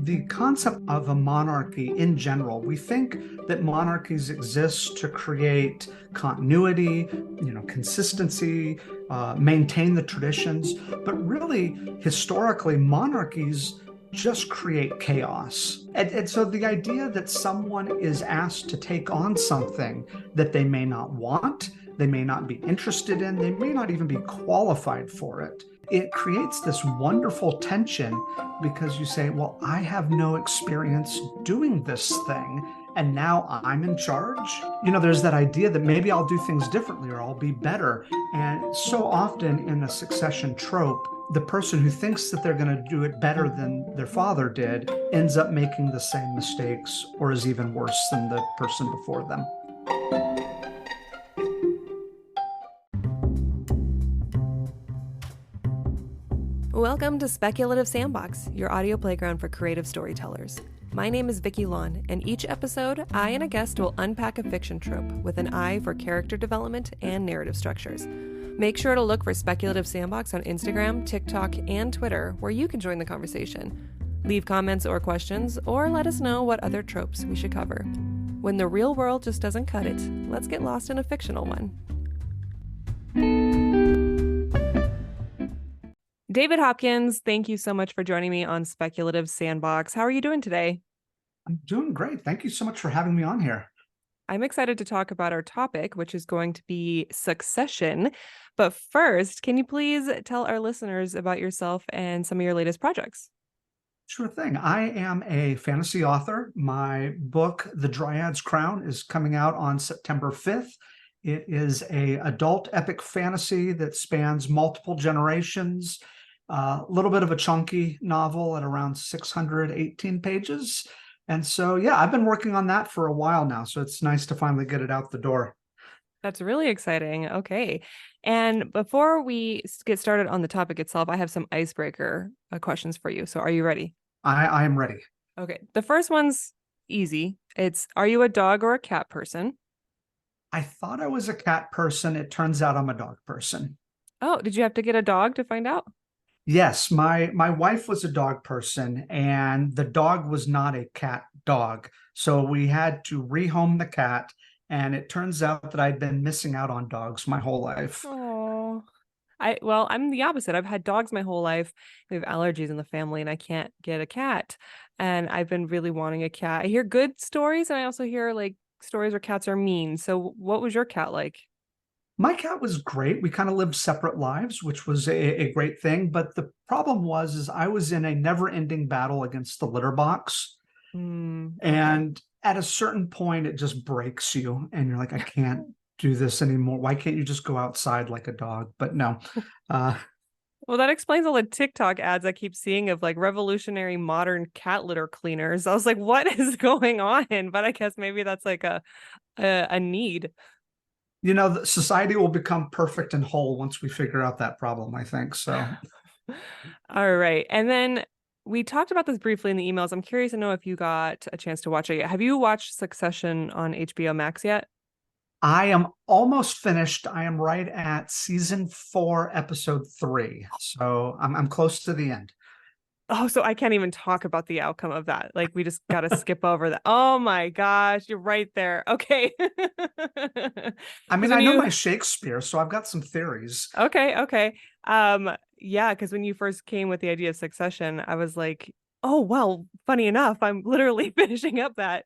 the concept of a monarchy in general, we think that monarchies exist to create continuity, consistency, maintain the traditions. But really, historically, monarchies just create chaos. And so the idea that someone is asked to take on something that they may not want, they may not be interested in, they may not even be qualified for it, it creates this wonderful tension because you say, well, I have no experience doing this thing, and now I'm in charge. There's that idea that maybe I'll do things differently or I'll be better. And so often in a succession trope, the person who thinks that they're going to do it better than their father did ends up making the same mistakes or is even worse than the person before them. Welcome to Speculative Sandbox, your audio playground for creative storytellers. My name is Vicky Lawn, and each episode, I and a guest will unpack a fiction trope with an eye for character development and narrative structures. Make sure to look for Speculative Sandbox on Instagram, TikTok, and Twitter, where you can join the conversation. Leave comments or questions, or let us know what other tropes we should cover. When the real world just doesn't cut it, let's get lost in a fictional one. David Hopkins, thank you so much for joining me on Speculative Sandbox. How are you doing today? I'm doing great. Thank you so much for having me on here. I'm excited to talk about our topic, which is going to be succession. But first, can you please tell our listeners about yourself and some of your latest projects? Sure thing. I am a fantasy author. My book, The Dryad's Crown, is coming out on September 5th. It is an adult epic fantasy that spans multiple generations. A little bit of a chunky novel at around 618 pages. And so, yeah, I've been working on that for a while now. So it's nice to finally get it out the door. That's really exciting. Okay. And before we get started on the topic itself, I have some icebreaker questions for you. So are you ready? I am ready. Okay. The first one's easy. Are you a dog or a cat person? I thought I was a cat person. It turns out I'm a dog person. Oh, did you have to get a dog to find out? Yes, my wife was a dog person, and the dog was not a cat dog. So we had to rehome the cat, and it turns out that I'd been missing out on dogs my whole life. Oh, I'm the opposite. I've had dogs my whole life. We have allergies in the family, and I can't get a cat. And I've been really wanting a cat. I hear good stories, and I also hear like stories where cats are mean. So what was your cat like? My cat was great. We kind of lived separate lives, which was a great thing. But the problem is I was in a never-ending battle against the litter box. Okay. And at a certain point, it just breaks you. And you're like, I can't do this anymore. Why can't you just go outside like a dog? But no. Well, that explains all the TikTok ads I keep seeing of like revolutionary modern cat litter cleaners. I was like, what is going on? But I guess maybe that's like a need. The society will become perfect and whole once we figure out that problem, I think. So, all right. And then we talked about this briefly in the emails. I'm curious to know if you got a chance to watch it yet. Have you watched Succession on HBO Max yet? I am almost finished. I am right at season 4, episode 3. So I'm close to the end. Oh, so I can't even talk about the outcome of that. Like we just got to skip over that. Oh my gosh, you're right there. Okay. I mean, I know my Shakespeare, so I've got some theories. Okay. Yeah, because when you first came with the idea of Succession, I was like, oh, well, funny enough, I'm literally finishing up that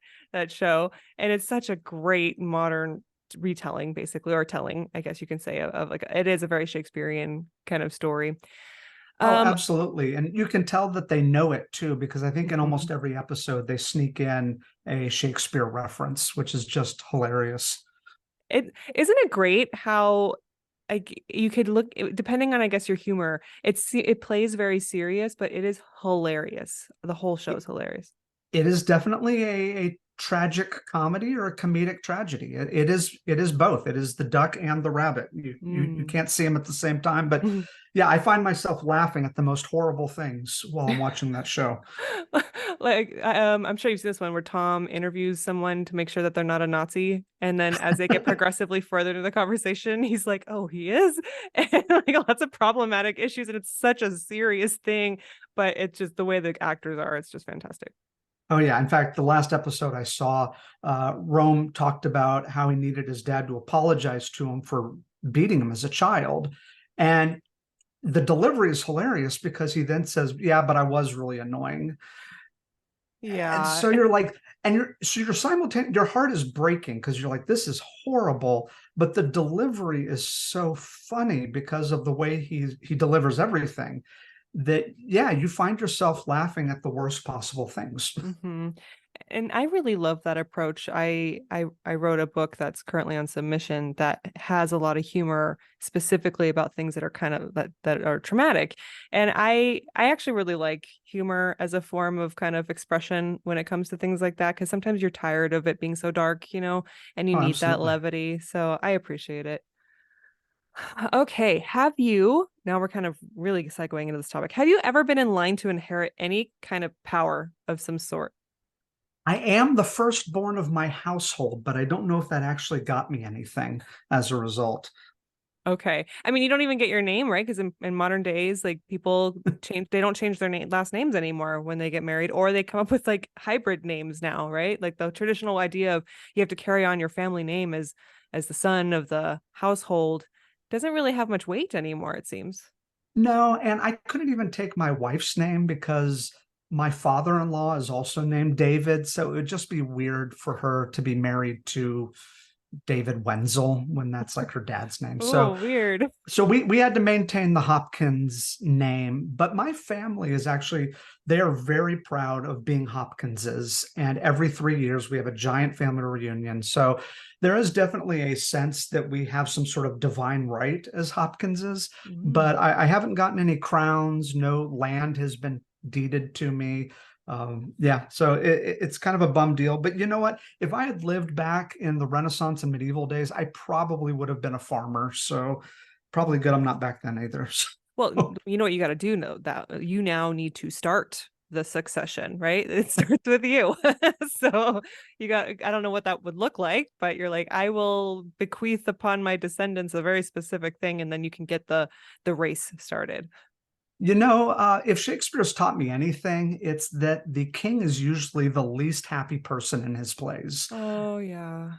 show. And it's such a great modern retelling, basically, or telling, I guess you can say, of like it is a very Shakespearean kind of story. Oh, absolutely. And you can tell that they know it too, because I think in almost every episode they sneak in a Shakespeare reference, which is just hilarious. Isn't it great how like you could look, depending on, I guess, your humor, it plays very serious, but it is hilarious. The whole show is hilarious. It is definitely a tragic comedy or a comedic tragedy. It is both. It is the duck and the rabbit. You can't see them at the same time. But yeah, I find myself laughing at the most horrible things while I'm watching that show. Like, I'm sure you've seen this one where Tom interviews someone to make sure that they're not a Nazi, and then as they get progressively further into the conversation, he's like, "Oh, he is," and like lots of problematic issues, and it's such a serious thing, but it's just the way the actors are. It's just fantastic. Oh yeah. In fact, the last episode I saw, Rome talked about how he needed his dad to apologize to him for beating him as a child. And the delivery is hilarious because he then says, "Yeah, but I was really annoying." And Yeah, so you're like, and you're simultaneous, your heart is breaking because you're like, this is horrible. But the delivery is so funny because of the way he delivers everything that, yeah, you find yourself laughing at the worst possible things. hmm. And I really love that approach. I wrote a book that's currently on submission that has a lot of humor specifically about things that are kind of that are traumatic. And I actually really like humor as a form of kind of expression when it comes to things like that, because sometimes you're tired of it being so dark, and you Oh, need that absolutely. levity. So I appreciate it. Okay, have you, now we're kind of really segueing into this topic. Have you ever been in line to inherit any kind of power of some sort? I am the firstborn of my household, but I don't know if that actually got me anything as a result. Okay. I mean, you don't even get your name, right? Because in modern days, like people change, they don't change their last names anymore when they get married, or they come up with like hybrid names now, right? Like the traditional idea of you have to carry on your family name as the son of the household doesn't really have much weight anymore, it seems. No, and I couldn't even take my wife's name because my father-in-law is also named David, so it would just be weird for her to be married to David Wenzel when that's like her dad's name. Oh, So weird. we had to maintain the Hopkins name, but my family is actually, they are very proud of being Hopkinses, and every 3 years we have a giant family reunion. So there is definitely a sense that we have some sort of divine right as Hopkinses, but Mm. I haven't gotten any crowns. No land has been deeded to me. Yeah, so it's kind of a bum deal. But you know what? If I had lived back in the Renaissance and medieval days, I probably would have been a farmer. So probably good I'm not back then either. Well, So, you know what you got to do, know that you now need to start the succession, right? It starts with you. So you got, I don't know what that would look like, but you're like, I will bequeath upon my descendants a very specific thing, and then you can get the race started. if Shakespeare's taught me anything, it's that the king is usually the least happy person in his plays. Oh yeah.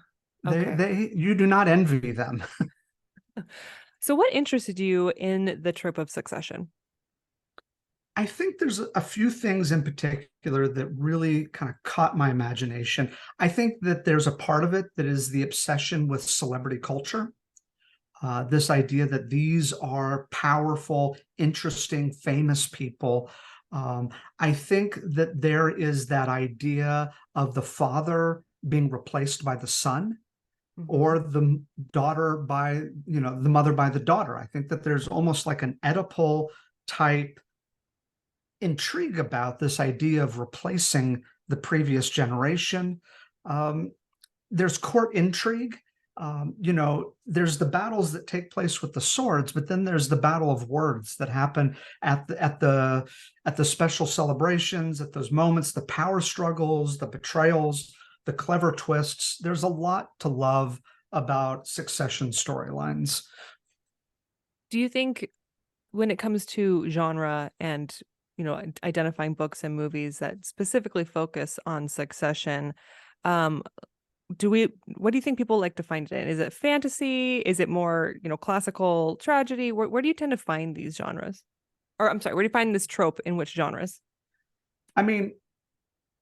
They Okay. they you do not envy them. So what interested you in the trope of succession? I think there's a few things in particular that really kind of caught my imagination. I think that there's a part of it that is the obsession with celebrity culture. This idea that these are powerful, interesting, famous people. Um, I think that there is that idea of the father being replaced by the son, Mhm. or the daughter by, the mother by the daughter. I think that there's almost like an Oedipal type intrigue about this idea of replacing the previous generation. Um, there's court intrigue. There's the battles that take place with the swords, but then there's the battle of words that happen at the special celebrations, at those moments, the power struggles, the betrayals, the clever twists. There's a lot to love about succession storylines. Do you think when it comes to genre and identifying books and movies that specifically focus on succession, um what do you think people like to find it in? Is it fantasy? Is it more classical tragedy? Where do you tend to find these genres, or I'm sorry, where do you find this trope in which genres? I mean,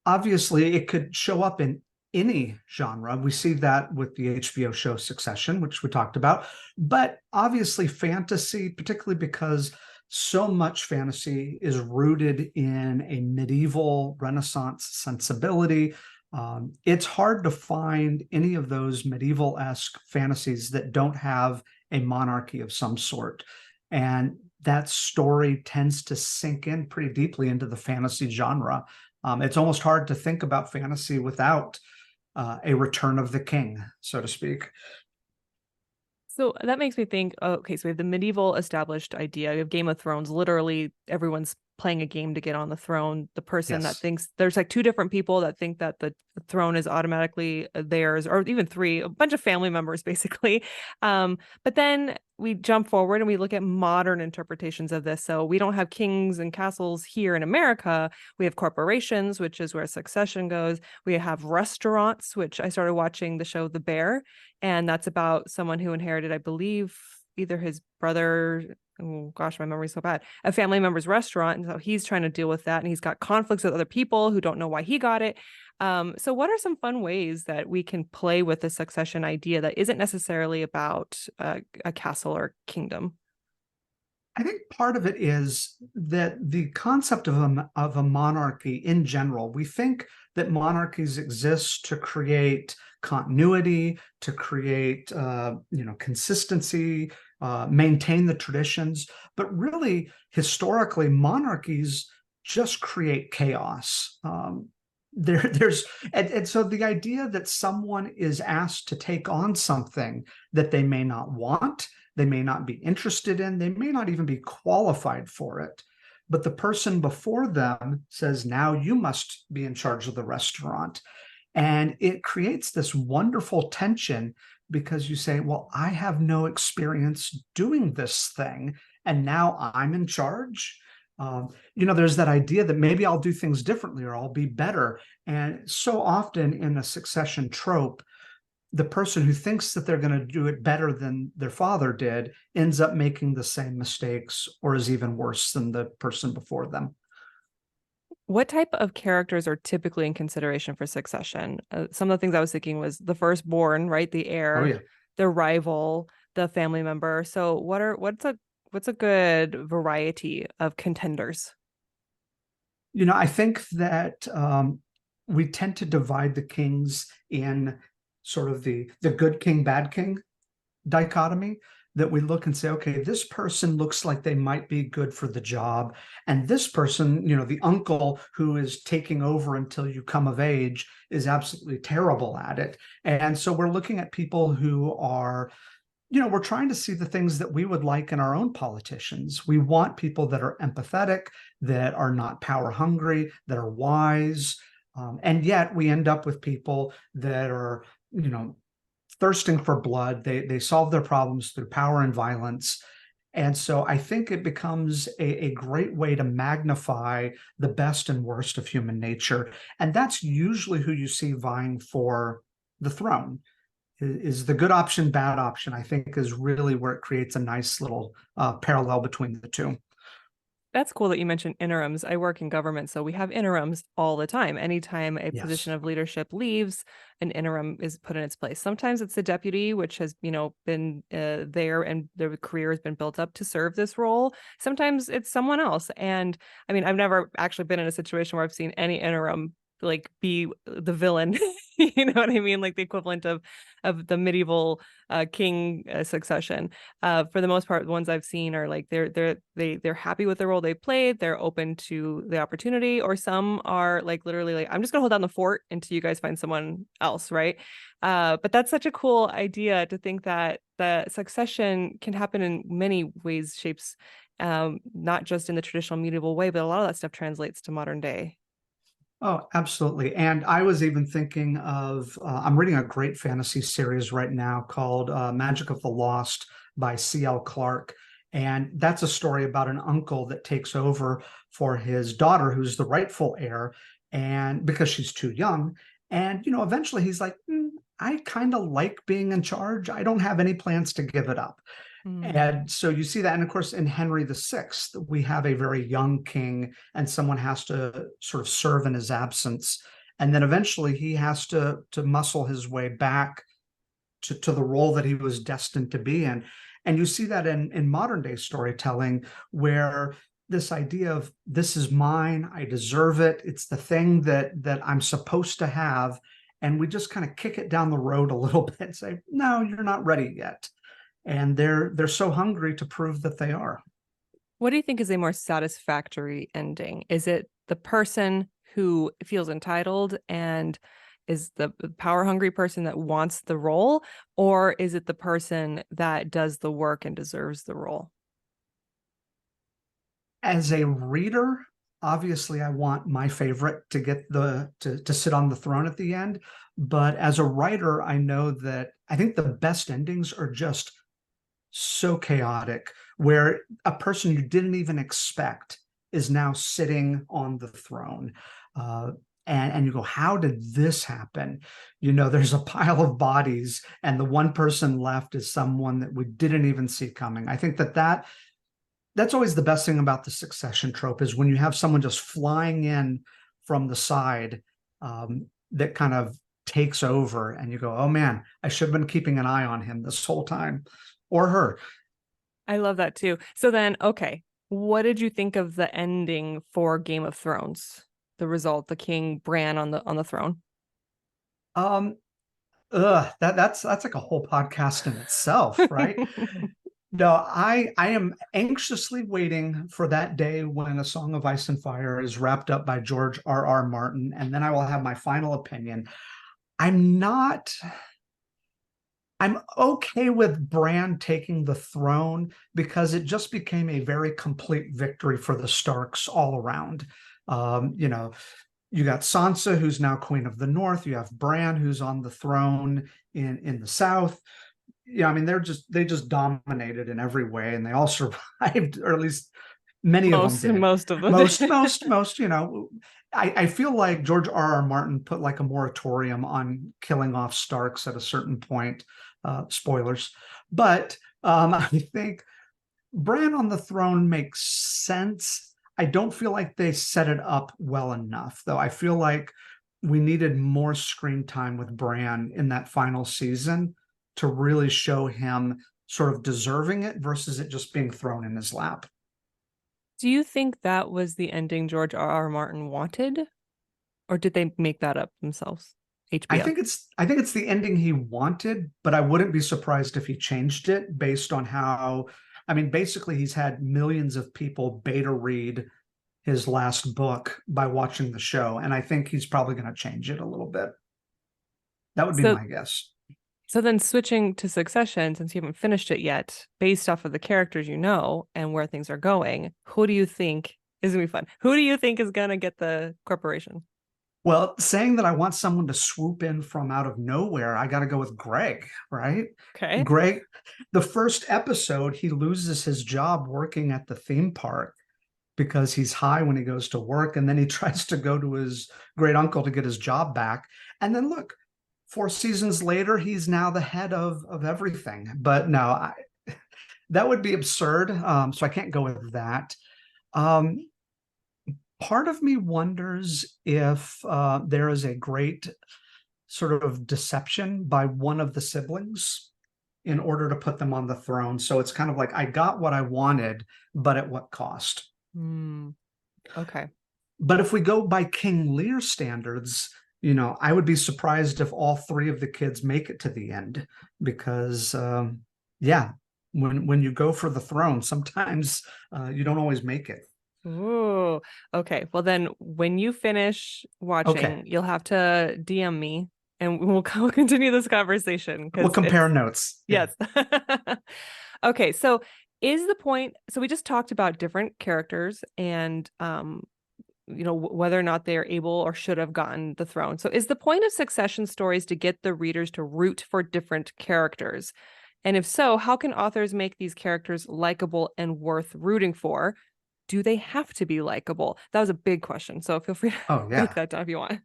obviously it could show up in any genre. We see that with the HBO show Succession, which we talked about, but obviously fantasy, particularly because so much fantasy is rooted in a medieval Renaissance sensibility. It's hard to find any of those medieval-esque fantasies that don't have a monarchy of some sort. And that story tends to sink in pretty deeply into the fantasy genre. It's almost hard to think about fantasy without a return of the king, so to speak. So that makes me think, oh, okay, so we have the medieval established idea of Game of Thrones. Literally, everyone's playing a game to get on the throne. The person that Yes. thinks there's like two different people that think that the throne is automatically theirs, or even three, a bunch of family members, basically. But then we jump forward and we look at modern interpretations of this. So we don't have kings and castles here in America. We have corporations, which is where succession goes. We have restaurants, which I started watching the show The Bear, and that's about someone who inherited, I believe, either his brother, oh gosh, my memory's so bad, a family member's restaurant. And so he's trying to deal with that. And he's got conflicts with other people who don't know why he got it. So what are some fun ways that we can play with the succession idea that isn't necessarily about a castle or kingdom? I think part of it is that the concept of a monarchy in general, we think that monarchies exist to create continuity, to create consistency, maintain the traditions. But really, historically, monarchies just create chaos. And so the idea that someone is asked to take on something that they may not want, they may not be interested in, they may not even be qualified for it, but the person before them says, now you must be in charge of the restaurant. And it creates this wonderful tension because you say, well, I have no experience doing this thing, and now I'm in charge. There's that idea that maybe I'll do things differently or I'll be better. And so often in a succession trope, the person who thinks that they're going to do it better than their father did ends up making the same mistakes or is even worse than the person before them. What type of characters are typically in consideration for succession? Some of the things I was thinking was the firstborn, right? The Oh, heir, yeah. the rival, the family member. So what's a good variety of contenders? I think that we tend to divide the kings in sort of the good king, bad king dichotomy, that we look and say, okay, this person looks like they might be good for the job. And this person, the uncle who is taking over until you come of age, is absolutely terrible at it. And so we're looking at people who are, we're trying to see the things that we would like in our own politicians. We want people that are empathetic, that are not power hungry, that are wise. And yet we end up with people that are, thirsting for blood. They solve their problems through power and violence. And so I think it becomes a great way to magnify the best and worst of human nature. And that's usually who you see vying for the throne. Is the good option, bad option, I think is really where it creates a nice little parallel between the two. That's cool that you mentioned interims. I work in government, so we have interims all the time. Anytime a position Yes. of leadership leaves, an interim is put in its place. Sometimes it's the deputy, which has, been there and their career has been built up to serve this role. Sometimes it's someone else. And I mean, I've never actually been in a situation where I've seen any interim like be the villain. You know what I mean? Like the equivalent of the medieval king succession. For the most part, the ones I've seen are like they're happy with the role they played. They're open to the opportunity, or some are like literally like, I'm just gonna hold down the fort until you guys find someone else, right? But that's such a cool idea to think that the succession can happen in many ways, shapes, not just in the traditional medieval way, but a lot of that stuff translates to modern day. Oh, absolutely. And I was even thinking of, I'm reading a great fantasy series right now called Magic of the Lost by C.L. Clarke. And that's a story about an uncle that takes over for his daughter, who's the rightful heir, and because she's too young. And, eventually he's like, I kind of like being in charge. I don't have any plans to give it up. And so you see that. And of course, in Henry VI, we have a very young king, and someone has to sort of serve in his absence. And then eventually he has to muscle his way back to the role that he was destined to be in. And you see that in modern day storytelling, where this idea of this is mine, I deserve it, it's the thing that I'm supposed to have. And we just kind of kick it down the road a little bit and say, no, you're not ready yet. And they're so hungry to prove that they are. What do you think is a more satisfactory ending? Is it the person who feels entitled and is the power hungry person that wants the role, or is it the person that does the work and deserves the role? As a reader, obviously I want my favorite to get to sit on the throne at the end. But as a writer, I know that I think the best endings are just so chaotic, where a person you didn't even expect is now sitting on the throne. Uh, and you go, how did this happen? There's a pile of bodies, and the one person left is someone that we didn't even see coming. I think that's always the best thing about the succession trope, is when you have someone just flying in from the side, that kind of takes over, and you go, oh man, I should have been keeping an eye on him this whole time, or her. I love that too. So then, okay, what did you think of the ending for Game of Thrones? The result, the King Bran on the throne. That's like a whole podcast in itself, right? No, I am anxiously waiting for that day when A Song of Ice and Fire is wrapped up by George R.R. Martin, and then I will have my final opinion. I'm not. I'm okay with Bran taking the throne because it just became a very complete victory for the Starks all around. You got Sansa, who's now Queen of the North. You have Bran, who's on the throne in the South. Yeah, I mean, they just dominated in every way, and they all survived, or at least many of them did. Most of them. Most. I feel like George R.R. Martin put like a moratorium on killing off Starks at a certain point. Spoilers, but I think Bran on the throne makes sense. I don't feel like they set it up well enough, though. I feel like we needed more screen time with Bran in that final season to really show him sort of deserving it versus it just being thrown in his lap. Do you think that was the ending George R.R. Martin wanted, or did they make that up themselves? HBO. I think it's the ending he wanted, but I wouldn't be surprised if he changed it based on how, I mean, basically he's had millions of people beta read his last book by watching the show, and I think he's probably going to change it a little bit. That would be my guess. So then switching to Succession, since you haven't finished it yet, based off of the characters you know and where things are going, who do you think is going to be fun? Who do you think is going to get the corporation? Well, saying that I want someone to swoop in from out of nowhere, I got to go with Greg, right? Okay. Greg, the first episode, he loses his job working at the theme park because he's high when he goes to work. And then he tries to go to his great uncle to get his job back. And then look, 4 seasons later, he's now the head of everything. But no, that would be absurd. So I can't go with that. Part of me wonders if there is a great sort of deception by one of the siblings in order to put them on the throne. So it's kind of like, I got what I wanted, but at what cost? Okay. But if we go by King Lear standards, I would be surprised if all 3 of the kids make it to the end, because when you go for the throne, sometimes you don't always make it. Ooh, okay. Well, then when you finish watching, you'll have to DM me and we'll continue this conversation. We'll compare notes. Yes. Okay. So is the point, so we just talked about different characters and, whether or not they're able or should have gotten the throne. So is the point of Succession stories to get the readers to root for different characters? And if so, how can authors make these characters likable and worth rooting for? Do they have to be likable? That was a big question. So feel free to break that down if you want.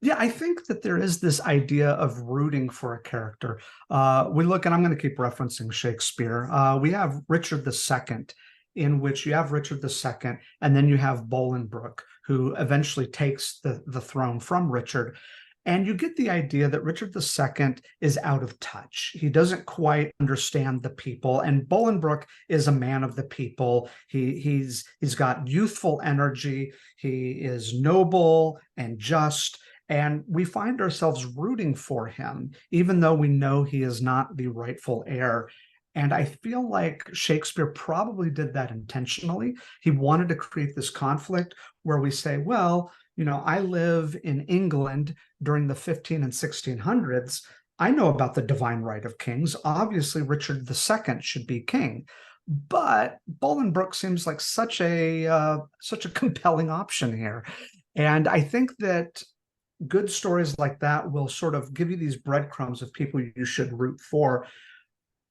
Yeah, I think that there is this idea of rooting for a character. We look, and I'm going to keep referencing Shakespeare. We have Richard II, in which you have Richard II, and then you have Bolingbroke, who eventually takes the throne from Richard. And you get the idea that Richard II is out of touch. He doesn't quite understand the people. And Bolingbroke is a man of the people. He's got youthful energy. He is noble and just. And we find ourselves rooting for him, even though we know he is not the rightful heir. And I feel like Shakespeare probably did that intentionally. He wanted to create this conflict where we say, well, I live in England during the 15 and 1600s. I know about the divine right of kings. Obviously, Richard II should be king. But Bolingbroke seems like such a compelling option here. And I think that good stories like that will sort of give you these breadcrumbs of people you should root for.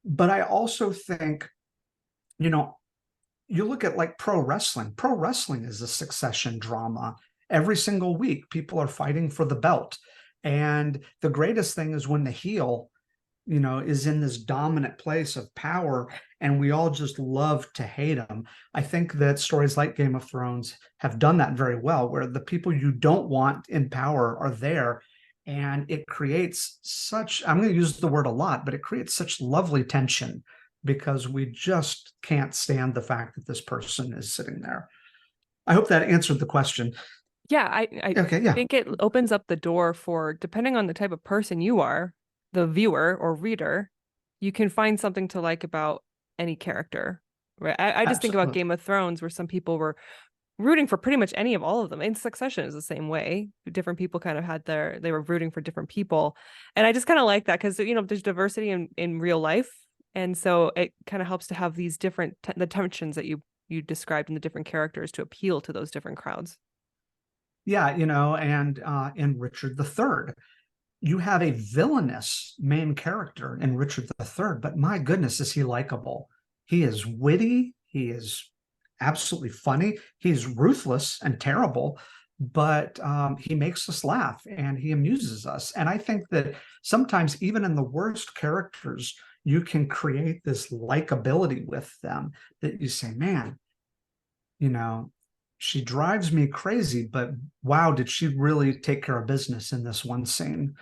But I also think, you know, you look at like pro wrestling. Pro wrestling is a succession drama. Every single week, people are fighting for the belt. And the greatest thing is when the heel, is in this dominant place of power, and we all just love to hate him. I think that stories like Game of Thrones have done that very well, where the people you don't want in power are there. And it creates such, I'm going to use the word a lot, but it creates such lovely tension because we just can't stand the fact that this person is sitting there. I hope that answered the question. Yeah, I Okay, yeah. think it opens up the door for, depending on the type of person you are, the viewer or reader, you can find something to like about any character. Right. I just think about Absolutely. Game of Thrones, where some people were rooting for pretty much any of all of them. And Succession is the same way. Different people kind of they were rooting for different people. And I just kind of like that because, there's diversity in real life. And so it kind of helps to have these different, the tensions that you described in the different characters to appeal to those different crowds. Yeah, and in Richard III, you have a villainous main character in Richard III, but my goodness, is he likable? He is witty. He is absolutely funny. He's ruthless and terrible, but he makes us laugh and he amuses us. And I think that sometimes, even in the worst characters, you can create this likability with them that you say, man, you know, she drives me crazy, but wow, did she really take care of business in this one scene?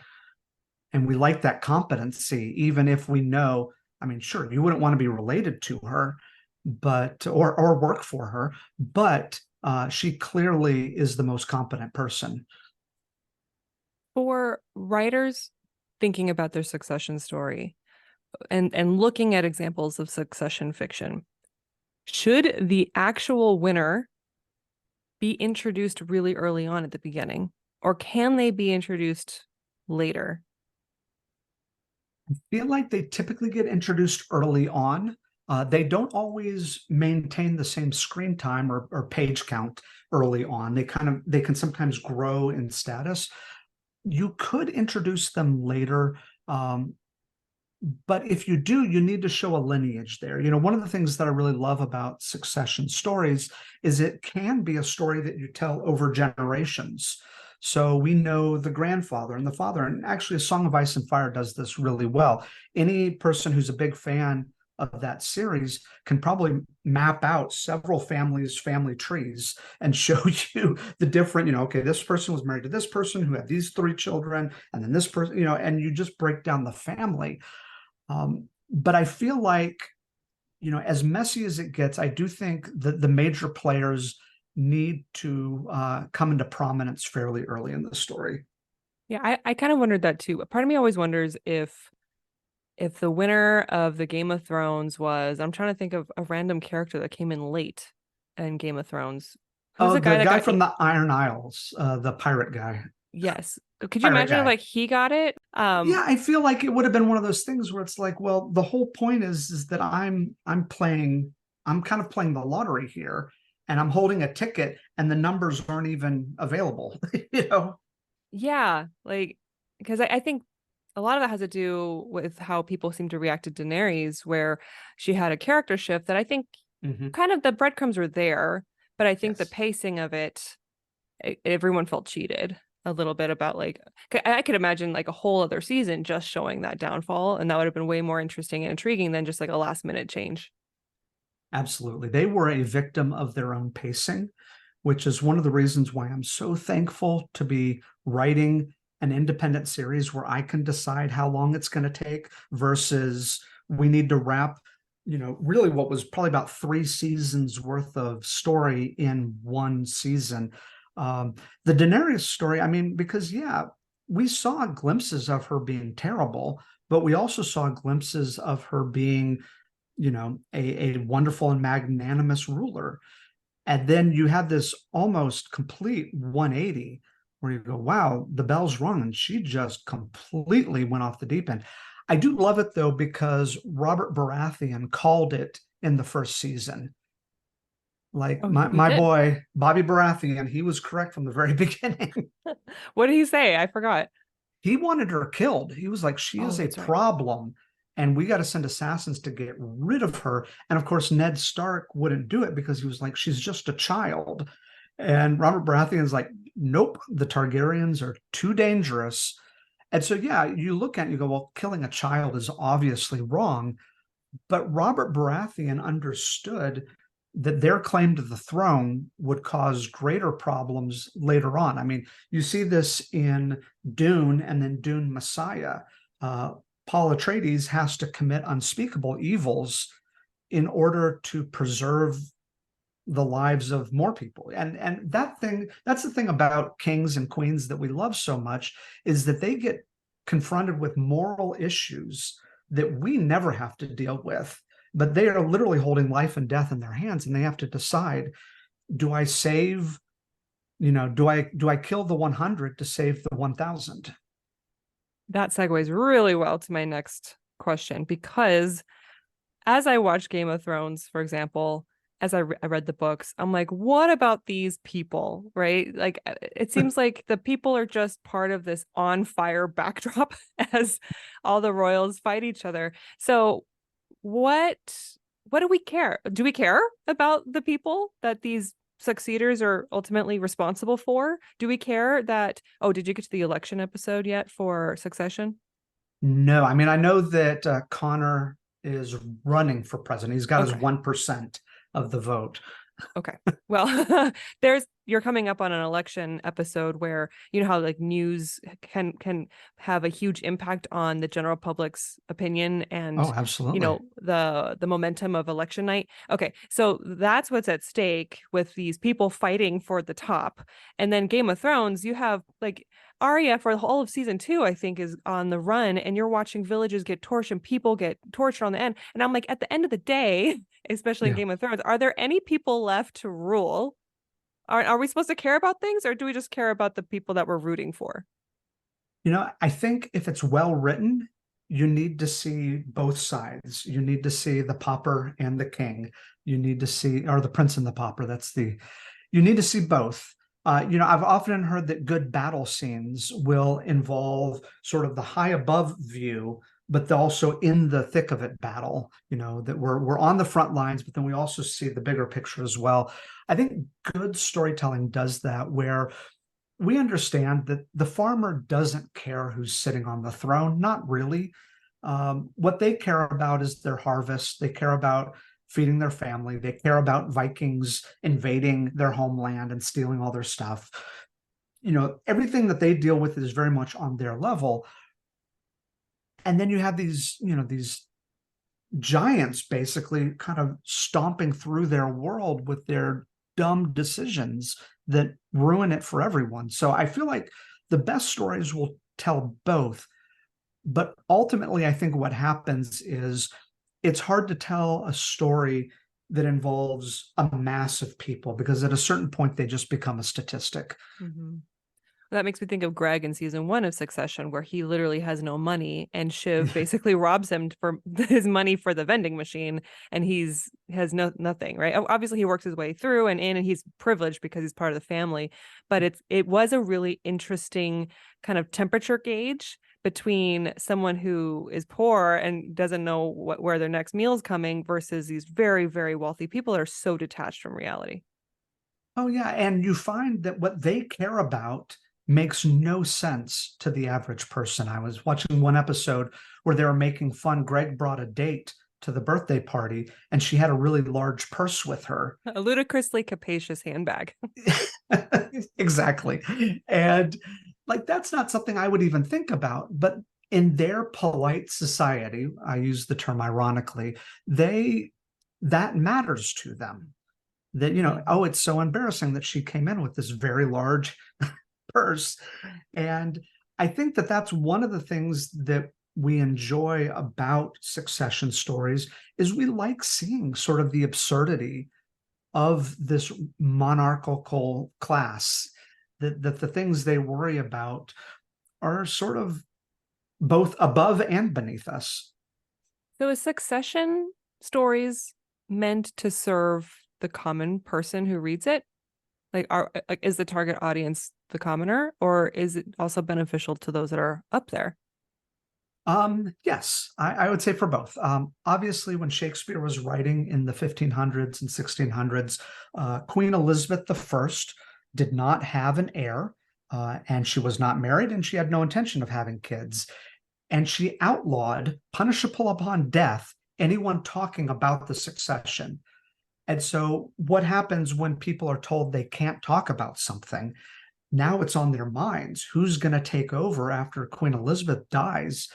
And we like that competency, even if we know, I mean, sure, you wouldn't want to be related to her, but or work for her, but she clearly is the most competent person. For writers thinking about their succession story and looking at examples of succession fiction, should the actual winner be introduced really early on at the beginning, or can they be introduced later? I feel like they typically get introduced early on. They don't always maintain the same screen time or page count early on. They can sometimes grow in status. You could introduce them later, but if you do, you need to show a lineage there. One of the things that I really love about succession stories is it can be a story that you tell over generations. So we know the grandfather and the father, and actually, A Song of Ice and Fire does this really well. Any person who's a big fan of that series can probably map out several families' family trees and show you the different, okay, this person was married to this person who had these three children, and then this person, and you just break down the family. But I feel like, as messy as it gets, I do think that the major players need to come into prominence fairly early in the story. Yeah, I kind of wondered that too. Part of me always wonders if the winner of the Game of Thrones was, I'm trying to think of a random character that came in late in Game of Thrones. Who's Oh, the guy the that guy got from the Iron Isles, the pirate guy. yes. Could you Pirate imagine if guy. like he got it? Yeah, I feel like it would have been one of those things where it's like, well, the whole point is that I'm kind of playing the lottery here, and I'm holding a ticket, and the numbers aren't even available. Yeah, like because I think a lot of that has to do with how people seem to react to Daenerys, where she had a character shift that I think Mhm. kind of the breadcrumbs were there, but I think the Yes. pacing of it, everyone felt cheated a little bit about like I could imagine like a whole other season just showing that downfall, and that would have been way more interesting and intriguing than just like a last minute change. Absolutely. They were a victim of their own pacing, which is one of the reasons why I'm so thankful to be writing an independent series where I can decide how long it's going to take versus we need to wrap, really what was probably about 3 seasons worth of story in one season. The Daenerys story, I mean, because, yeah, we saw glimpses of her being terrible, but we also saw glimpses of her being a wonderful and magnanimous ruler. And then you have this almost complete 180 where you go, wow, the bell's rung, and she just completely went off the deep end. I do love it though, because Robert Baratheon called it in the first season. Like Oh, he my did. boy Bobby Baratheon, he was correct from the very beginning. What did he say? I forgot. He wanted her killed. He was like, she Oh, is a that's right. problem, and we got to send assassins to get rid of her. And of course, Ned Stark wouldn't do it because he was like, she's just a child. And Robert Baratheon's like, nope, the Targaryens are too dangerous. And so, yeah, you look at it, you go, well, killing a child is obviously wrong. But Robert Baratheon understood that their claim to the throne would cause greater problems later on. I mean, you see this in Dune and then Dune Messiah. Paul Atreides has to commit unspeakable evils in order to preserve the lives of more people. And that's the thing about kings and queens that we love so much, is that they get confronted with moral issues that we never have to deal with, but they are literally holding life and death in their hands, and they have to decide, do I save, do I kill the 100 to save the 1,000? That segues really well to my next question, because as I watch Game of Thrones, for example, as I read the books, I'm like, what about these people, right? Like, it seems like the people are just part of this on fire backdrop as all the royals fight each other. So what do we care? Do we care about the people that these succeeders are ultimately responsible for? Do we care that, oh, did you get to the election episode yet for Succession? No, I mean, I know that Connor is running for president. He's got his Okay. 1% of the vote. Okay. Well, you're coming up on an election episode where you know how like news can have a huge impact on the general public's opinion and Oh, absolutely. the momentum of election night. Okay. So that's what's at stake with these people fighting for the top. And then Game of Thrones, you have like Arya for the whole of season 2, I think, is on the run, and you're watching villages get torched and people get tortured on the end. And I'm like, at the end of the day, especially in Yeah. Game of Thrones, are there any people left to rule? Are we supposed to care about things, or do we just care about the people that we're rooting for? I think if it's well written, you need to see both sides. You need to see the pauper and the king. You need to see, or the prince and the pauper. You need to see both. I've often heard that good battle scenes will involve sort of the high above view, but also in the thick of it battle, that we're on the front lines, but then we also see the bigger picture as well. I think good storytelling does that, where we understand that the farmer doesn't care who's sitting on the throne, not really. What they care about is their harvest. They care about feeding their family. They care about Vikings invading their homeland and stealing all their stuff. Everything that they deal with is very much on their level. And then you have these giants basically kind of stomping through their world with their dumb decisions that ruin it for everyone. So I feel like the best stories will tell both. But ultimately, I think what happens is it's hard to tell a story that involves a mass of people, because at a certain point, they just become a statistic. Mm-hmm. That makes me think of Greg in season 1 of Succession, where he literally has no money, and Shiv basically robs him for his money for the vending machine, and has nothing, right? Obviously, he works his way through and in, and he's privileged because he's part of the family. But it was a really interesting kind of temperature gauge between someone who is poor and doesn't know where their next meal is coming versus these very, very wealthy people that are so detached from reality. Oh, yeah. And you find that what they care about makes no sense to the average person. I was watching one episode where they were making fun. Greg brought a date to the birthday party, and she had a really large purse with her. A ludicrously capacious handbag. Exactly. And like, that's not something I would even think about. But in their polite society, I use the term ironically, that matters to them. That, oh, it's so embarrassing that she came in with this very large purse. And I think that that's one of the things that we enjoy about succession stories, is we like seeing sort of the absurdity of this monarchical class, that the things they worry about are sort of both above and beneath us. So is Succession stories meant to serve the common person who reads it? Is the target audience the commoner, or is it also beneficial to those that are up there? Yes, I would say for both. Obviously, when Shakespeare was writing in the 1500s and 1600s, Queen Elizabeth I did not have an heir, and she was not married, and she had no intention of having kids. And she outlawed, punishable upon death, anyone talking about the succession. And so, what happens when people are told they can't talk about something? Now it's on their minds. Who's going to take over after Queen Elizabeth dies?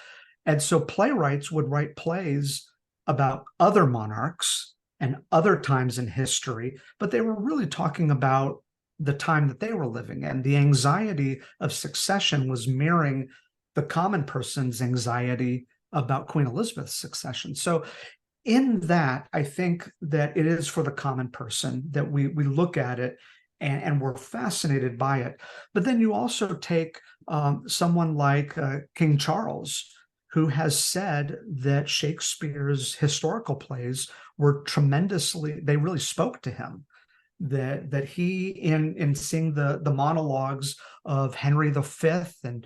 And so playwrights would write plays about other monarchs and other times in history, but they were really talking about the time that they were living in. The anxiety of succession was mirroring the common person's anxiety about Queen Elizabeth's succession. So in that, I think that it is for the common person that we look at it and we're fascinated by it. But then you also take someone like King Charles, who has said that Shakespeare's historical plays were tremendously, they really spoke to him. That he in seeing the monologues of Henry V, and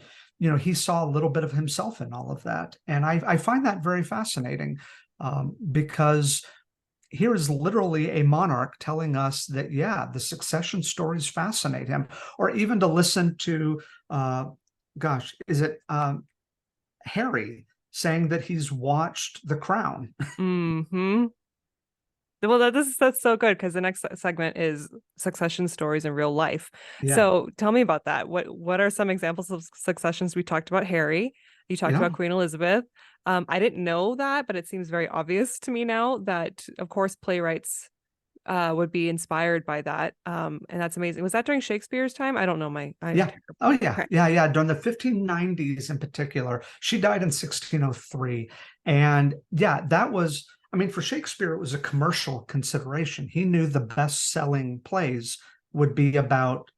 he saw a little bit of himself in all of that. And I find that very fascinating, because here is literally a monarch telling us that, yeah, the succession stories fascinate him. Or even to listen to, is it Harry saying that he's watched The Crown? Mm-hmm. Well, that's so good, because the next segment is succession stories in real life. Yeah. So tell me about that. What are some examples of successions? We talked about Harry. You talked about Queen Elizabeth. I didn't know that, but it seems very obvious to me now that, of course, playwrights would be inspired by that. And that's amazing. Was that during Shakespeare's time? I don't know. Yeah. Oh, yeah. Okay. Yeah. During the 1590s in particular. She died in 1603. And yeah, that was, I mean, for Shakespeare, it was a commercial consideration. He knew the best-selling plays would be about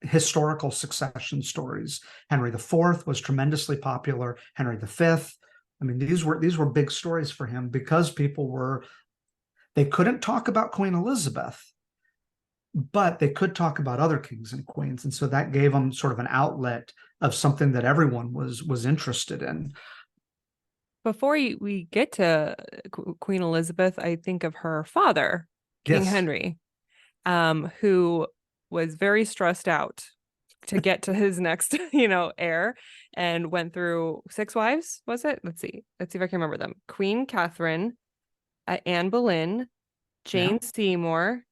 historical succession stories. Henry IV was tremendously popular. Henry V. I mean, these were big stories for him because they couldn't talk about Queen Elizabeth, but they could talk about other kings and queens. And so that gave them sort of an outlet of something that everyone was interested in. Before we get to Queen Elizabeth, I think of her father, King Henry, who was very stressed out to get to his next, heir, and went through 6 wives, was it? Let's see if I can remember them. Queen Catherine, Anne Boleyn, Jane Seymour,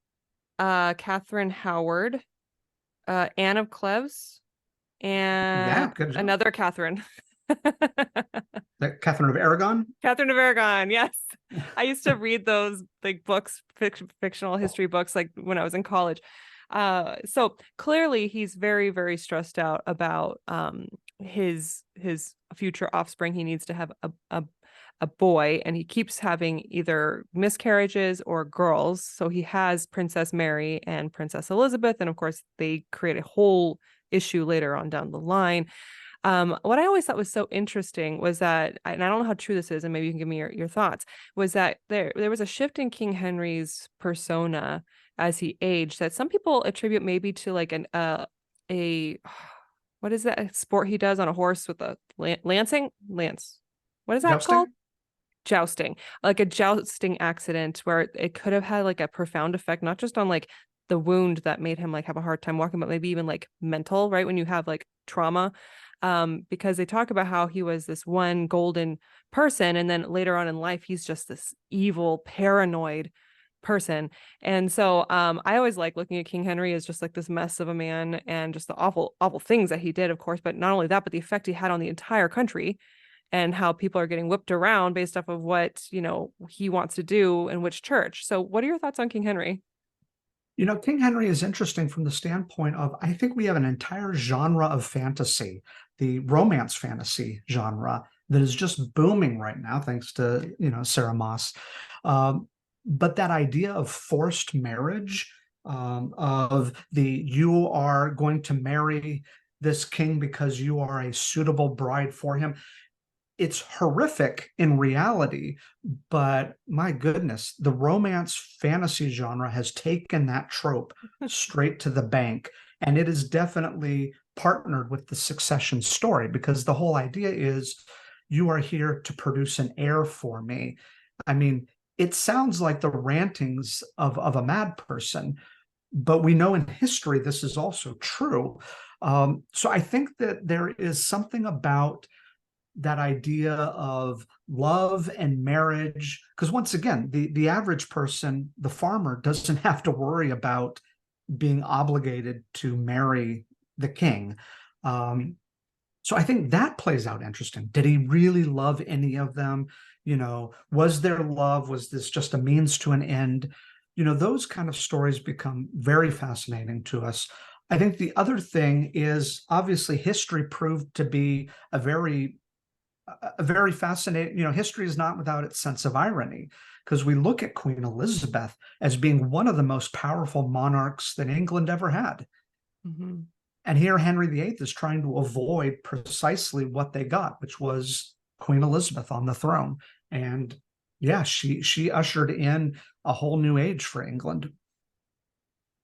Catherine Howard, Anne of Cleves, and another Catherine. Catherine of Aragon? Catherine of Aragon, yes. I used to read those books, fictional history books, when I was in college. So clearly he's very, very stressed out about his future offspring. He needs to have a boy, and he keeps having either miscarriages or girls. So he has Princess Mary and Princess Elizabeth, and of course they create a whole issue later on down the line. What I always thought was so interesting was that, and I don't know how true this is, and maybe you can give me your thoughts, was that there was a shift in King Henry's persona as he aged that some people attribute maybe to what is that sport he does on a horse with a lance? What is that called? Jousting, like a jousting accident where it could have had a profound effect, not just on the wound that made him have a hard time walking, but maybe even mental, right? When you have trauma, because they talk about how he was this one golden person, and then later on in life, he's just this evil, paranoid person. And so I always like looking at King Henry as just this mess of a man, and just the awful, awful things that he did, of course, but not only that, but the effect he had on the entire country, and how people are getting whipped around based off of what, he wants to do in which church. So what are your thoughts on King Henry? King Henry is interesting from the standpoint of, I think we have an entire genre of fantasy, the romance fantasy genre, that is just booming right now, thanks to, Sarah Moss. But that idea of forced marriage, you are going to marry this king because you are a suitable bride for him. it's horrific in reality, but my goodness, the romance fantasy genre has taken that trope straight to the bank. And it is definitely partnered with the succession story, because the whole idea is you are here to produce an heir for me. I mean, it sounds like the rantings of a mad person, but we know in history this is also true. So I think that there is something about that idea of love and marriage, because once again, the average person, the farmer, doesn't have to worry about being obligated to marry the king. So I think that plays out interesting. Did he really love any of them? Was there love? Was this just a means to an end? Those kind of stories become very fascinating to us. I think the other thing is, obviously history proved to be a very fascinating, history is not without its sense of irony, because we look at Queen Elizabeth as being one of the most powerful monarchs that England ever had. Mm-hmm. And here Henry VIII is trying to avoid precisely what they got, which was Queen Elizabeth on the throne. And yeah, she ushered in a whole new age for England.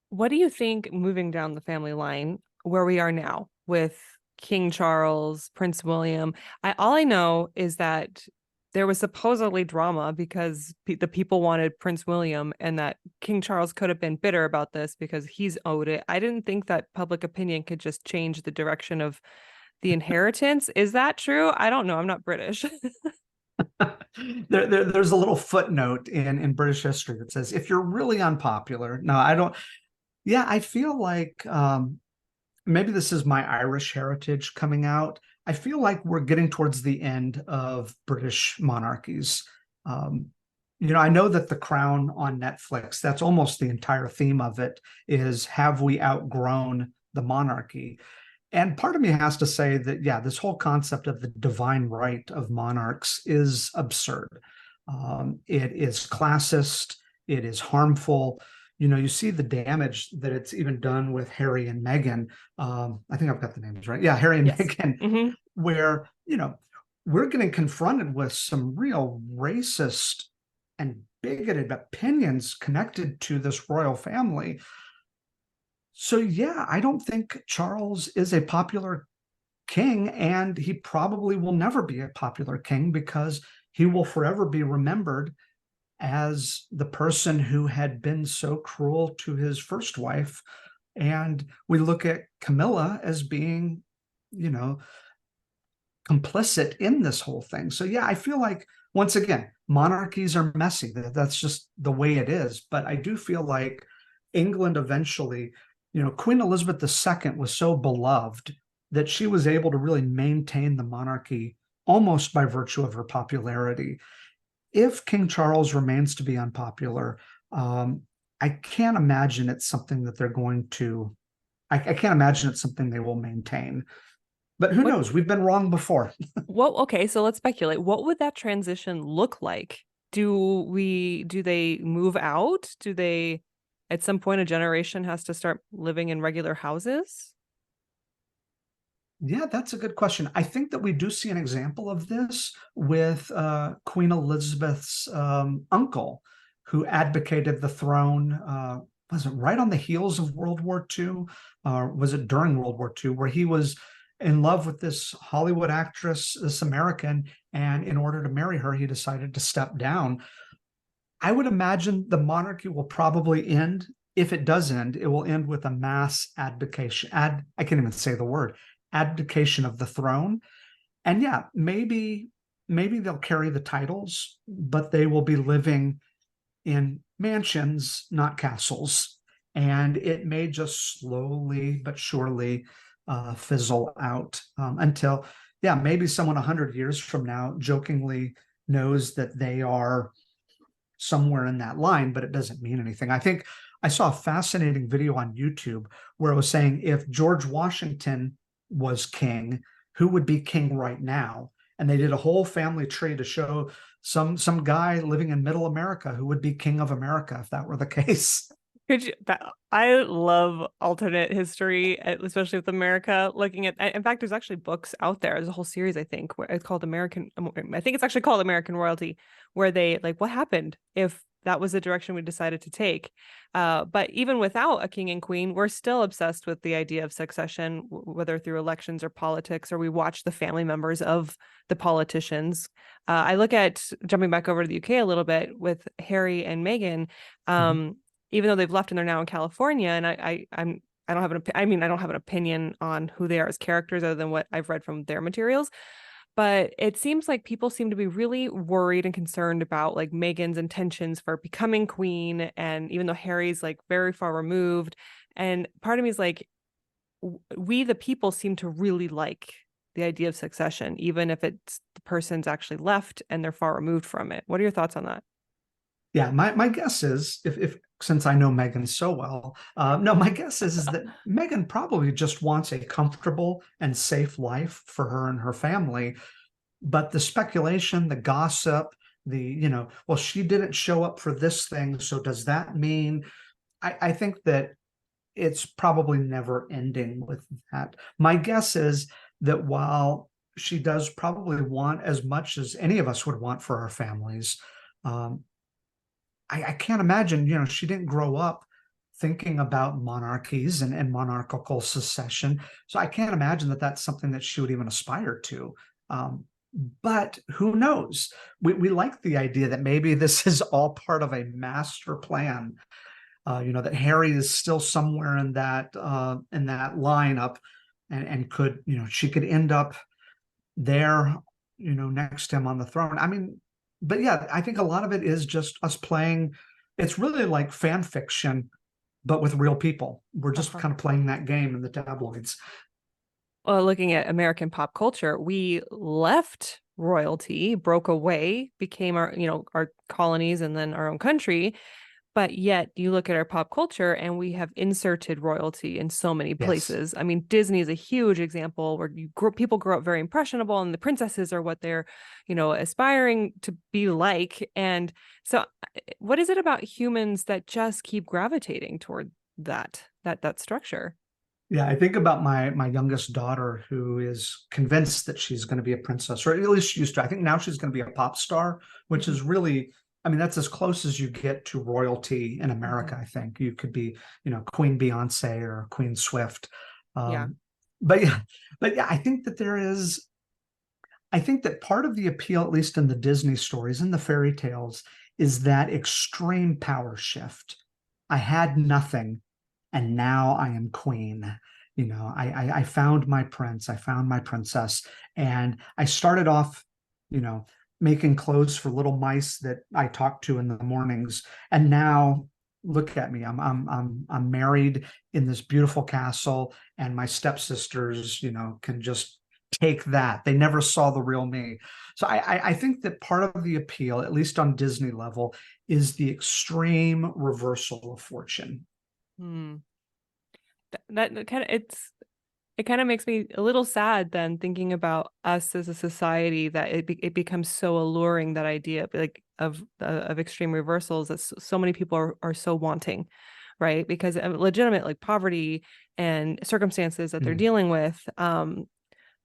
What do you think, moving down the family line, where we are now with King Charles, Prince William? All I know is that there was supposedly drama because the people wanted Prince William, and that King Charles could have been bitter about this because he's owed it. I didn't think that public opinion could just change the direction of the inheritance. Is that true? I don't know. I'm not British. There's a little footnote in British history that says, if you're really unpopular, no, I don't. Yeah, I feel like maybe this is my Irish heritage coming out. I feel like we're getting towards the end of British monarchies. I know that The Crown on Netflix, that's almost the entire theme of it, is have we outgrown the monarchy? And part of me has to say that, yeah, this whole concept of the divine right of monarchs is absurd. It is classist. It is harmful. You see the damage that it's even done with Harry and Meghan. I think I've got the names right. Yeah, Harry and yes. Meghan, mm-hmm. where, we're getting confronted with some real racist and bigoted opinions connected to this royal family. So, yeah, I don't think Charles is a popular king, and he probably will never be a popular king, because he will forever be remembered as the person who had been so cruel to his first wife. And we look at Camilla as being, complicit in this whole thing. So, yeah, I feel like, once again, monarchies are messy. That's just the way it is. But I do feel like England eventually, Queen Elizabeth II was so beloved that she was able to really maintain the monarchy almost by virtue of her popularity. If King Charles remains to be unpopular, I can't imagine it's something that they're going to, I can't imagine it's something they will maintain. But who knows? We've been wrong before. Well, okay, so let's speculate. What would that transition look like? Do they move out? Do they, at some point, a generation has to start living in regular houses? Yeah, that's a good question. I think that we do see an example of this with Queen Elizabeth's uncle, who advocated the throne. Was it right on the heels of World War II? Was it during World War II, where he was in love with this Hollywood actress, this American, and in order to marry her, he decided to step down. I would imagine the monarchy will probably end. If it does end, it will end with a mass abdication. I can't even say the word. Abdication of the throne. And yeah, maybe they'll carry the titles, but they will be living in mansions, not castles. And it may just slowly but surely fizzle out until, yeah, maybe someone 100 years from now jokingly knows that they are somewhere in that line, but it doesn't mean anything. I think I saw a fascinating video on YouTube where it was saying, if George Washington was king, who would be king right now? And they did a whole family tree to show some guy living in middle America who would be king of America if that were the case. I love alternate history, especially with America. Looking at, in fact, there's actually books out there. There's a whole series, I think, where it's called American. I think it's actually called American Royalty, where they like what happened if that was the direction we decided to take. But even without a king and queen, we're still obsessed with the idea of succession, whether through elections or politics, or we watch the family members of the politicians. I look at jumping back over to the UK a little bit with Harry and Meghan. Mhm. Even though they've left and they're now in California, and I don't have I don't have an opinion on who they are as characters other than what I've read from their materials. But it seems like people seem to be really worried and concerned about like Meghan's intentions for becoming queen. And even though Harry's like very far removed, and part of me is like, we the people seem to really like the idea of succession, even if it's the person's actually left and they're far removed from it. What are your thoughts on that? Yeah, my guess is if since I know Megan so well, no, my guess is that Megan probably just wants a comfortable and safe life for her and her family. But the speculation, the gossip, well, she didn't show up for this thing, so does that mean? I think that it's probably never ending with that. My guess is that while she does probably want as much as any of us would want for our families, um, I can't imagine, she didn't grow up thinking about monarchies and monarchical succession. So I can't imagine that that's something that she would even aspire to. But who knows? We like the idea that maybe this is all part of a master plan. That Harry is still somewhere in that lineup, and could she could end up there, next to him on the throne. I mean, but yeah, I think a lot of it is just us playing. It's really like fan fiction, but with real people. We're just Uh-huh. kind of playing that game in the tabloids. Well, looking at American pop culture, we left royalty, broke away, became our colonies and then our own country. But yet you look at our pop culture and we have inserted royalty in so many Yes. places. I mean, Disney is a huge example where people grow up very impressionable and the princesses are what they're, aspiring to be like. And so what is it about humans that just keep gravitating toward that structure? Yeah, I think about my youngest daughter who is convinced that she's going to be a princess, or at least she used to. I think now she's going to be a pop star, which Mhm. is really, I mean, that's as close as you get to royalty in America. Mhm. I think you could be, Queen Beyonce or Queen Swift. Yeah. Um, but yeah, I think that I think that part of the appeal, at least in the Disney stories and the fairy tales, is that extreme power shift. I had nothing, and now I am queen. I found my prince, I found my princess, and I started off, you know, making clothes for little mice that I talked to in the mornings, and now look at me. I'm married in this beautiful castle, and my stepsisters, can just take that. They never saw the real me. So I think that part of the appeal, at least on Disney level, is the extreme reversal of fortune. Hmm. That kind of it kind of makes me a little sad then thinking about us as a society that it becomes so alluring, that idea like of extreme reversals that so many people are so wanting, right? Because legitimate like poverty and circumstances that they're Mm. dealing with,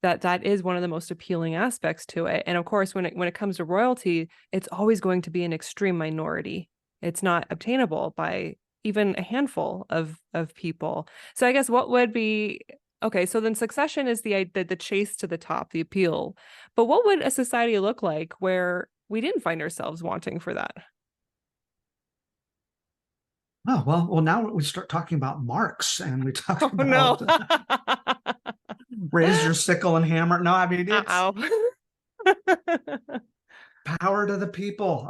that is one of the most appealing aspects to it. And of course, when it comes to royalty, it's always going to be an extreme minority. It's not obtainable by even a handful of people. So I guess what would be okay, so then succession is the chase to the top, the appeal. But what would a society look like where we didn't find ourselves wanting for that? Oh, well, now we start talking about Marx and we talk Oh no. about raise your sickle and hammer. No, I mean, it's Uh-oh. power to the people.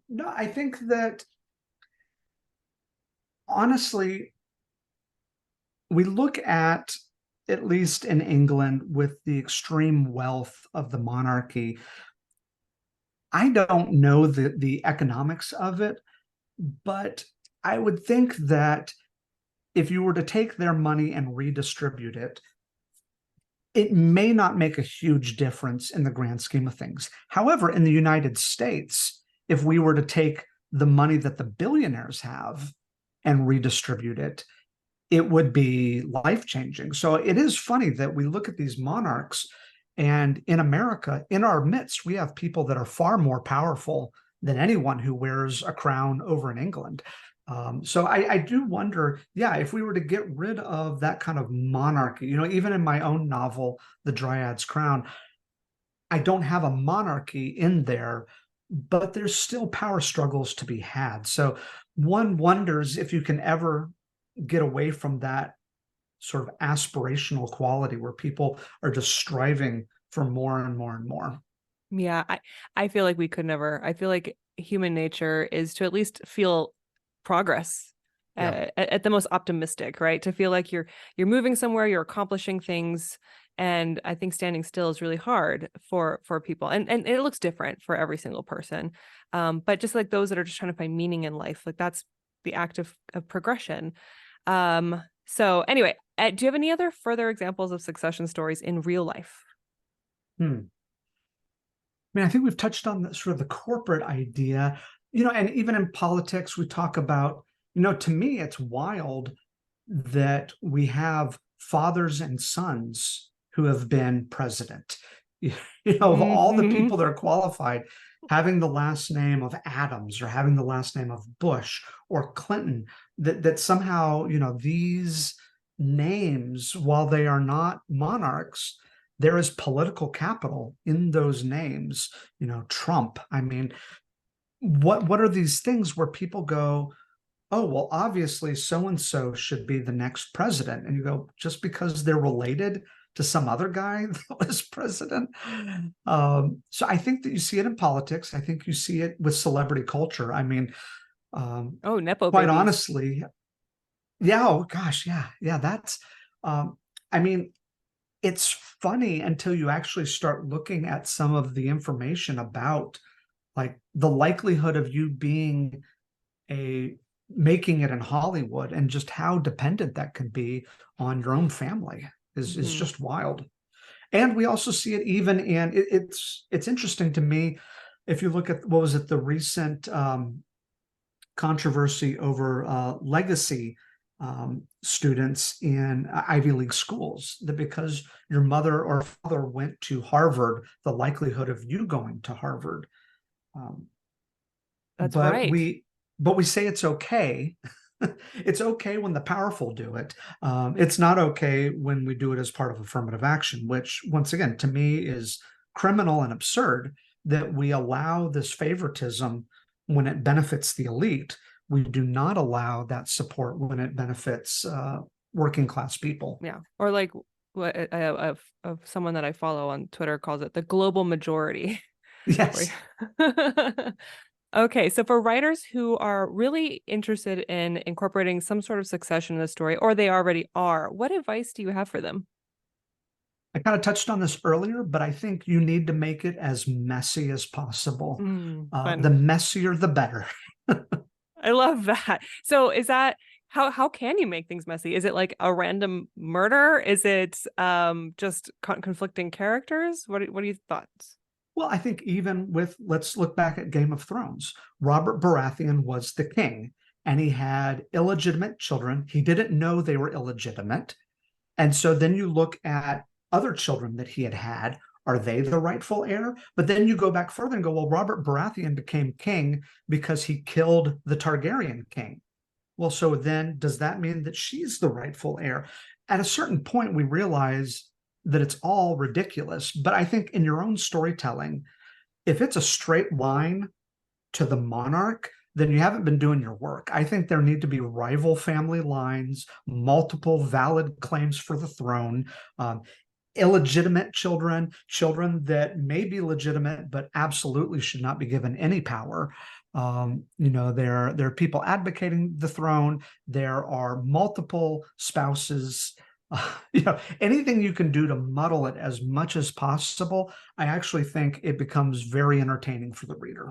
No, I think that honestly, we look at least in England, with the extreme wealth of the monarchy. I don't know the economics of it, but I would think that if you were to take their money and redistribute it, it may not make a huge difference in the grand scheme of things. However, in the United States, if we were to take the money that the billionaires have and redistribute it, it would be life-changing. So it is funny that we look at these monarchs, and in America, in our midst, we have people that are far more powerful than anyone who wears a crown over in England. So I do wonder, yeah, if we were to get rid of that kind of monarchy, even in my own novel, The Dryad's Crown, I don't have a monarchy in there, but there's still power struggles to be had. So one wonders if you can ever get away from that sort of aspirational quality where people are just striving for more and more and more. Yeah, I feel like we could never. I feel like human nature is to at least feel progress, Yeah. at the most optimistic, right? To feel like you're moving somewhere, you're accomplishing things, and I think standing still is really hard for people, and it looks different for every single person. But just like those that are just trying to find meaning in life, like that's the act of progression. So anyway, do you have any other further examples of succession stories in real life? I mean, I think we've touched on the, sort of the corporate idea, and even in politics, we talk about, to me, it's wild that we have fathers and sons who have been president. Of all the Mm-hmm. people that are qualified, having the last name of Adams or having the last name of Bush or Clinton, that somehow, these names, while they are not monarchs, there is political capital in those names. Trump. I mean, what are these things where people go, oh, well, obviously so and so should be the next president, and you go, just because they're related to some other guy that was president. So I think that you see it in politics. I think you see it with celebrity culture. I mean, Oh, nepo quite babies. honestly, yeah. Oh gosh, yeah. That's, I mean, it's funny until you actually start looking at some of the information about like the likelihood of you being a making it in Hollywood and just how dependent that can be on your own family is Mm-hmm. just wild. And we also see it even in it's interesting to me if you look at what was it, the recent controversy over legacy students in Ivy League schools, that because your mother or father went to Harvard, the likelihood of you going to Harvard. Um, That's but right. we say it's okay. It's okay when the powerful do it. It's not okay when we do it as part of affirmative action, which once again to me is criminal and absurd, that we allow this favoritism when it benefits the elite. We do not allow that support when it benefits working class people. Yeah. Or like what of someone that I follow on Twitter calls it the global majority. Yes. Okay, so for writers who are really interested in incorporating some sort of succession in the story, or they already are, what advice do you have for them? I kind of touched on this earlier, but I think you need to make it as messy as possible. Fun. The messier, the better. I love that. So is that how can you make things messy? Is it like a random murder? Is it just conflicting characters? What are your thoughts? Well, I think even with, let's look back at Game of Thrones. Robert Baratheon was the king, and he had illegitimate children. He didn't know they were illegitimate. And so then you look at other children that he had had. Are they the rightful heir? But then you go back further and go, well, Robert Baratheon became king because he killed the Targaryen king. Well, so then does that mean that she's the rightful heir? At a certain point, we realize that it's all ridiculous. But I think in your own storytelling, if it's a straight line to the monarch, then you haven't been doing your work. I think there need to be rival family lines, multiple valid claims for the throne, illegitimate children, children that may be legitimate but absolutely should not be given any power. There are people advocating the throne. There are multiple spouses. Anything you can do to muddle it as much as possible. I actually think it becomes very entertaining for the reader.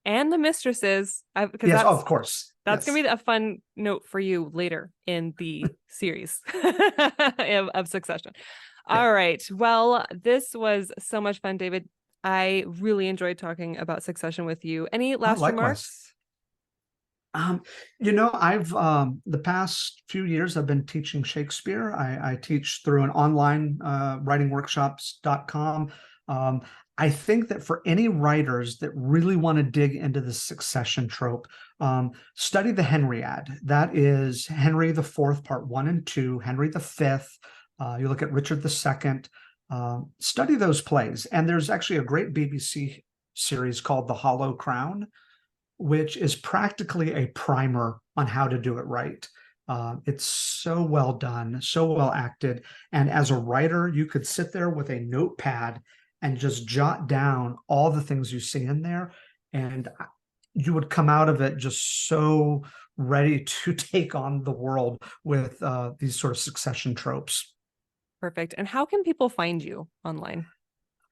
And the mistresses, because Yes, oh, of course. that's Yes. gonna be a fun note for you later in the series of Succession. Yeah. All right. Well, this was so much fun, David. I really enjoyed talking about Succession with you. Any Oh, last likewise. remarks? Um, I've the past few years I've been teaching Shakespeare. I teach through an online writingworkshops.com. I think that for any writers that really want to dig into the succession trope, study the Henriad. That is Henry the Fourth, Part 1 and 2, Henry the Fifth. You look at Richard the Second. Study those plays. And there's actually a great BBC series called The Hollow Crown, which is practically a primer on how to do it right. It's so well done, so well acted. And as a writer, you could sit there with a notepad and just jot down all the things you see in there. And you would come out of it just so ready to take on the world with these sort of succession tropes. Perfect. And how can people find you online?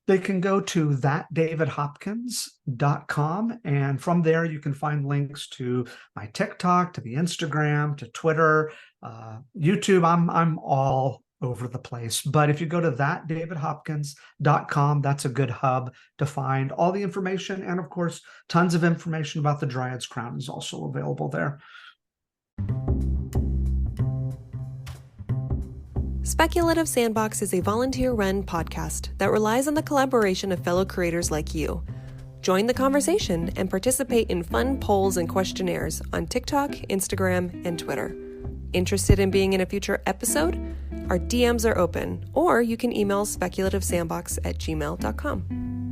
They can go to thatdavidhopkins.com, and from there you can find links to my TikTok, to the Instagram, to Twitter, YouTube. I'm all over the place. But if you go to thatdavidhopkins.com, that's a good hub to find all the information. And of course, tons of information about the Dryad's Crown is also available there. Speculative Sandbox is a volunteer-run podcast that relies on the collaboration of fellow creators like you. Join the conversation and participate in fun polls and questionnaires on TikTok, Instagram, and Twitter. Interested in being in a future episode? Our DMs are open, or you can email speculativesandbox@gmail.com.